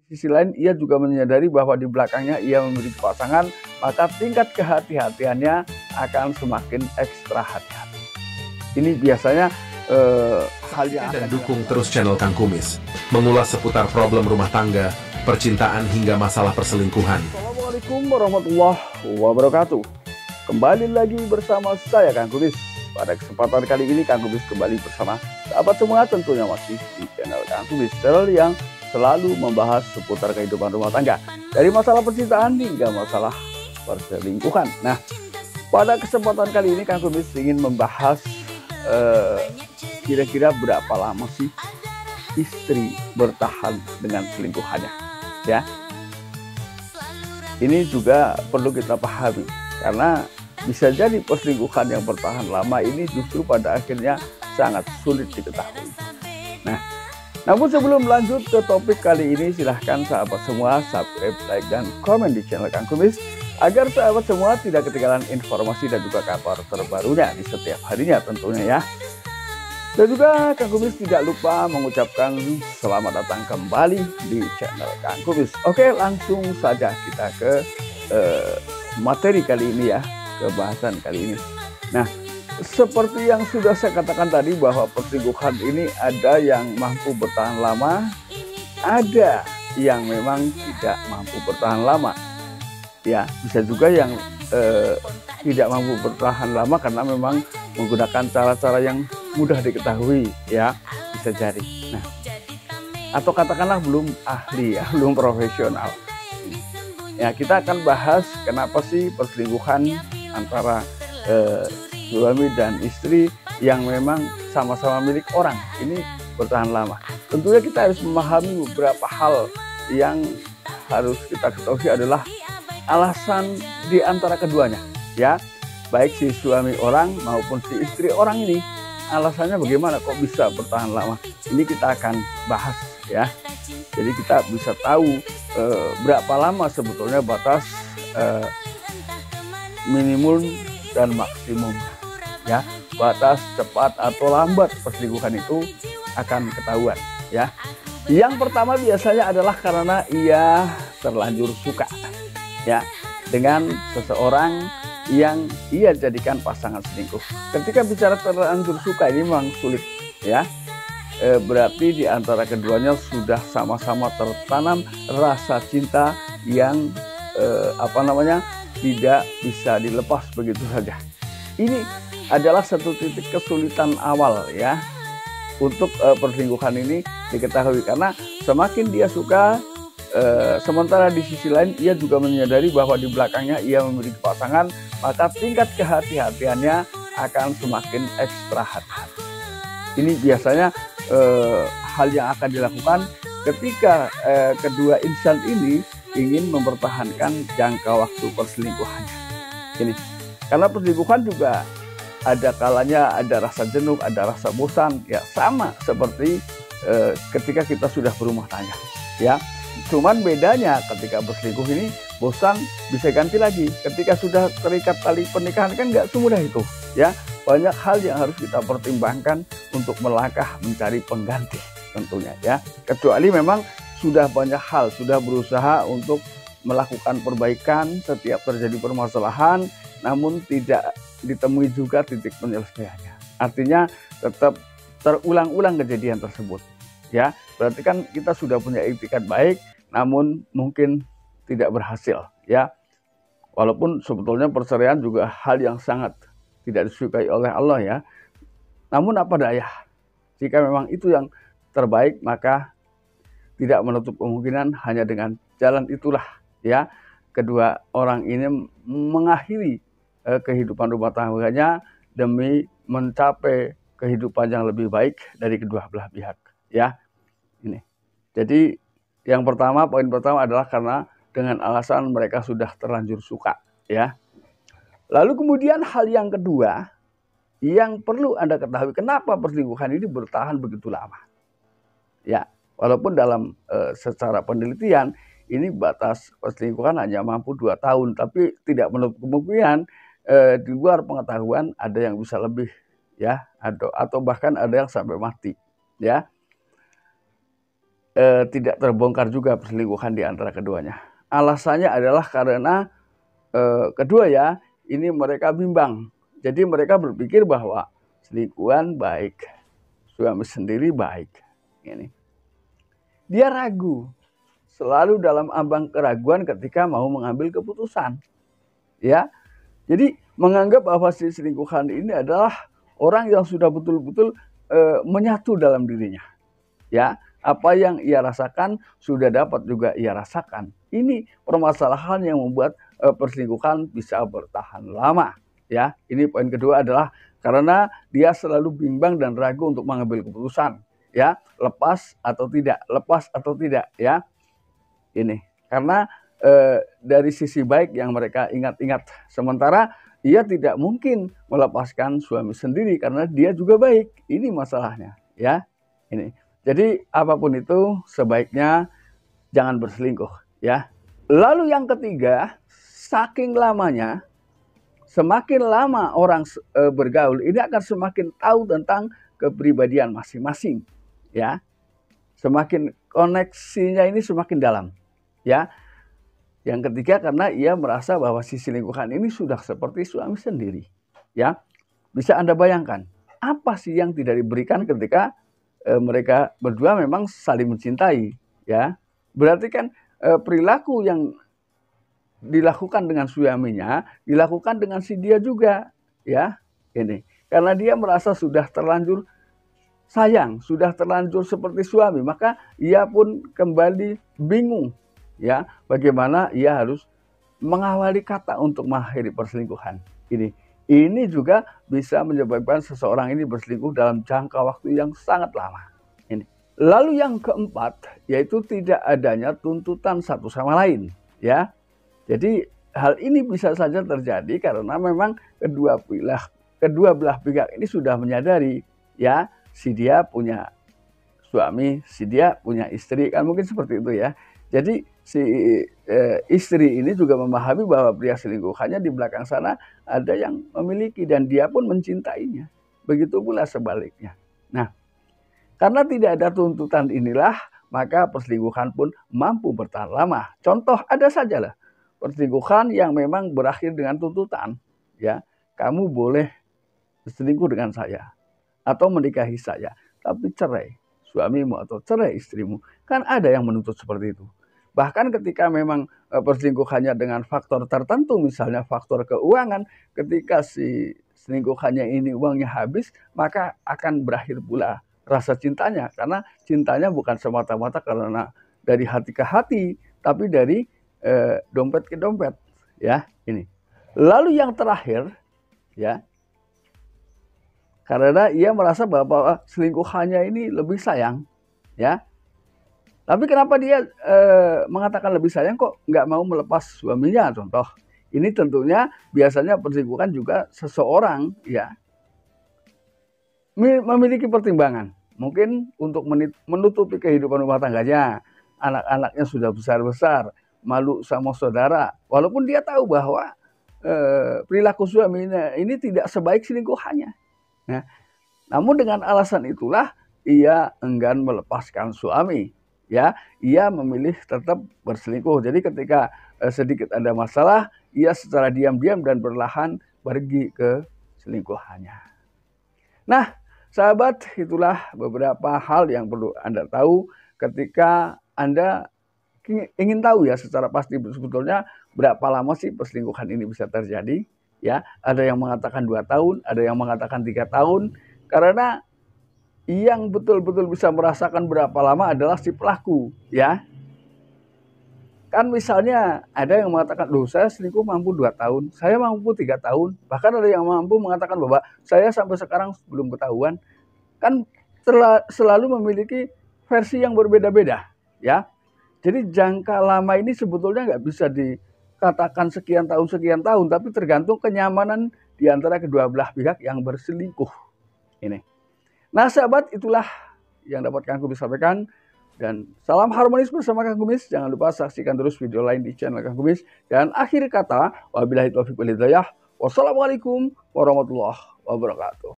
sisi lain ia juga menyadari bahwa di belakangnya ia memiliki pasangan, maka tingkat kehati-hatiannya akan semakin ekstra hati-hati. Ini biasanya hal yang dan dukung terus channel Kang Kumis, mengulas seputar problem rumah tangga, percintaan hingga masalah perselingkuhan. Assalamualaikum warahmatullahi wabarakatuh. Kembali lagi bersama saya Kang Kumis. Pada kesempatan kali ini Kang Kumis kembali bersama sahabat semua, tentunya masih di channel Kang Kumis, channel yang selalu membahas seputar kehidupan rumah tangga, dari masalah percintaan hingga masalah perselingkuhan. Nah, pada kesempatan kali ini Kang Kumis ingin membahas kira-kira berapa lama sih istri bertahan dengan selingkuhannya, ya. Ini juga perlu kita pahami, karena bisa jadi perselingkuhan yang bertahan lama ini justru pada akhirnya sangat sulit diketahui. Nah, namun sebelum lanjut ke topik kali ini, silahkan sahabat semua subscribe, like, dan komen di channel Kang Kumis, agar sahabat semua tidak ketinggalan informasi dan juga kabar terbarunya di setiap harinya tentunya, ya. Dan juga Kang Kumis tidak lupa mengucapkan selamat datang kembali di channel Kang Kumis. Oke, langsung saja kita ke materi kali ini, ya, ke bahasan kali ini. Nah, seperti yang sudah saya katakan tadi, bahwa perselingkuhan ini ada yang mampu bertahan lama, ada yang memang tidak mampu bertahan lama. Ya, bisa juga yang tidak mampu bertahan lama karena memang menggunakan cara-cara yang mudah diketahui, ya, bisa jadi. Nah, atau katakanlah belum ahli, ya, belum profesional. Ya, kita akan bahas kenapa sih perselingkuhan antara suami dan istri yang memang sama-sama milik orang ini bertahan lama. Tentunya kita harus memahami beberapa hal yang harus kita ketahui adalah alasan di antara keduanya, ya, baik si suami orang maupun si istri orang ini, alasannya bagaimana kok bisa bertahan lama. Ini kita akan bahas, ya. Jadi kita bisa tahu berapa lama sebetulnya batas minimum dan maksimum, ya, batas cepat atau lambat perselingkuhan itu akan ketahuan, ya. Yang pertama biasanya adalah karena ia terlanjur suka, ya, dengan seseorang yang ia jadikan pasangan selingkuh. Ketika bicara terlanjur suka ini memang sulit, ya. Berarti di antara keduanya sudah sama-sama tertanam rasa cinta yang tidak bisa dilepas begitu saja. Ini adalah satu titik kesulitan awal, ya, untuk perselingkuhan ini diketahui, karena semakin dia suka, sementara di sisi lain ia juga menyadari bahwa di belakangnya ia memiliki pasangan, maka tingkat kehati-hatiannya akan semakin ekstra hati-hati. Ini biasanya hal yang akan dilakukan ketika kedua insan ini ingin mempertahankan jangka waktu perselingkuhannya. Ini karena perselingkuhan juga ada kalanya ada rasa jenuh, ada rasa bosan, ya, sama seperti ketika kita sudah berumah tangga, ya. Cuman bedanya ketika berselingkuh ini bosan bisa ganti lagi. Ketika sudah terikat tali pernikahan kan nggak semudah itu, ya. Banyak hal yang harus kita pertimbangkan untuk melangkah mencari pengganti tentunya, ya. Kecuali memang sudah banyak hal, sudah berusaha untuk melakukan perbaikan setiap terjadi permasalahan, namun tidak ditemui juga titik penyelesaiannya. Artinya tetap terulang-ulang kejadian tersebut, ya. Berarti kan kita sudah punya itikat baik, namun mungkin tidak berhasil, ya. Walaupun sebetulnya perceraian juga hal yang sangat tidak disukai oleh Allah, ya. Namun apa daya, jika memang itu yang terbaik, maka tidak menutup kemungkinan hanya dengan jalan itulah, ya, kedua orang ini mengakhiri kehidupan rumah tangganya demi mencapai kehidupan yang lebih baik dari kedua belah pihak, ya. Ini. Jadi yang pertama, poin pertama adalah karena dengan alasan mereka sudah terlanjur suka, ya. Lalu kemudian hal yang kedua yang perlu Anda ketahui, kenapa perselingkuhan ini bertahan begitu lama, ya. Walaupun dalam secara penelitian ini batas perselingkuhan hanya mampu 2 tahun, tapi tidak menutup kemungkinan di luar pengetahuan ada yang bisa lebih, ya, atau bahkan ada yang sampai mati, ya. tidak terbongkar juga perselingkuhan di antara keduanya. Alasannya adalah karena kedua ya, ini mereka bimbang. Jadi mereka berpikir bahwa selingkuhan baik, suami sendiri baik. Ini. Dia ragu, selalu dalam ambang keraguan ketika mau mengambil keputusan. Ya, jadi menganggap bahwa si selingkuhan ini adalah orang yang sudah betul-betul menyatu dalam dirinya. Ya, apa yang ia rasakan sudah dapat juga ia rasakan. Ini permasalahan yang membuat perselingkuhan bisa bertahan lama. Ya, ini poin kedua adalah karena dia selalu bimbang dan ragu untuk mengambil keputusan. Ya, lepas atau tidak, ya. Ini karena dari sisi baik yang mereka ingat-ingat, sementara ia tidak mungkin melepaskan suami sendiri karena dia juga baik. Ini masalahnya, ya. Ini. Jadi apapun itu sebaiknya jangan berselingkuh, ya. Lalu yang ketiga, saking lamanya, semakin lama orang bergaul, ini akan semakin tahu tentang kepribadian masing-masing, ya. Semakin koneksinya ini semakin dalam, ya. Yang ketiga karena ia merasa bahwa si selingkuhan ini sudah seperti suami sendiri, ya. Bisa Anda bayangkan apa sih yang tidak diberikan ketika mereka berdua memang saling mencintai, ya. Berarti kan perilaku yang dilakukan dengan suaminya dilakukan dengan si dia juga, ya. Ini karena dia merasa sudah terlanjur sayang, sudah terlanjur seperti suami, maka ia pun kembali bingung, ya, bagaimana ia harus mengawali kata untuk mengakhiri perselingkuhan ini. Ini juga bisa menyebabkan seseorang ini berselingkuh dalam jangka waktu yang sangat lama. Ini. Lalu yang keempat, yaitu tidak adanya tuntutan satu sama lain, ya. Jadi hal ini bisa saja terjadi karena memang kedua belah pihak ini sudah menyadari, ya, si dia punya suami, si dia punya istri, kan mungkin seperti itu, ya. Jadi si istri ini juga memahami bahwa pria selingkuhannya di belakang sana ada yang memiliki dan dia pun mencintainya. Begitu pula sebaliknya. Nah, karena tidak ada tuntutan inilah, maka perselingkuhan pun mampu bertahan lama. Contoh ada sajalah perselingkuhan yang memang berakhir dengan tuntutan, ya. Kamu boleh berselingkuh dengan saya atau menikahi saya, tapi cerai suamimu atau cerai istrimu. Kan ada yang menuntut seperti itu. Bahkan ketika memang perselingkuhannya dengan faktor tertentu, misalnya faktor keuangan, ketika si selingkuhannya ini uangnya habis, maka akan berakhir pula rasa cintanya. Karena cintanya bukan semata-mata karena dari hati ke hati, tapi dari dompet ke dompet, ya. Ini. Lalu yang terakhir, ya, karena ia merasa bahwa selingkuhannya ini lebih sayang, ya. Tapi kenapa dia mengatakan lebih sayang kok nggak mau melepas suaminya? Contoh, ini tentunya biasanya perselingkuhan juga seseorang, ya, memiliki pertimbangan. Mungkin untuk menutupi kehidupan rumah tangganya, anak-anaknya sudah besar-besar, malu sama saudara. Walaupun dia tahu bahwa perilaku suaminya ini tidak sebaik selingkuhannya. Nah, namun dengan alasan itulah ia enggan melepaskan suami. Ya, ia memilih tetap berselingkuh. Jadi ketika sedikit ada masalah, ia secara diam-diam dan perlahan pergi ke selingkuhannya. Nah, sahabat, itulah beberapa hal yang perlu Anda tahu ketika Anda ingin tahu, ya, secara pasti sebetulnya berapa lama sih perselingkuhan ini bisa terjadi. Ya, ada yang mengatakan 2 tahun, ada yang mengatakan 3 tahun, karena yang betul-betul bisa merasakan berapa lama adalah si pelaku, ya. Kan misalnya ada yang mengatakan, loh, saya selingkuh mampu 2 tahun, saya mampu 3 tahun, bahkan ada yang mampu mengatakan bahwa saya sampai sekarang belum ketahuan. Kan selalu memiliki versi yang berbeda-beda, ya. Jadi jangka lama ini sebetulnya nggak bisa dikatakan sekian tahun, tapi tergantung kenyamanan di antara kedua belah pihak yang berselingkuh. Ini. Nah, sahabat, itulah yang dapat Kang Kumis sampaikan. Dan salam harmonis bersama Kang Kumis. Jangan lupa saksikan terus video lain di channel Kang Kumis. Dan akhir kata, wabillahi taufiq wal hidayah. Wassalamualaikum warahmatullahi wabarakatuh.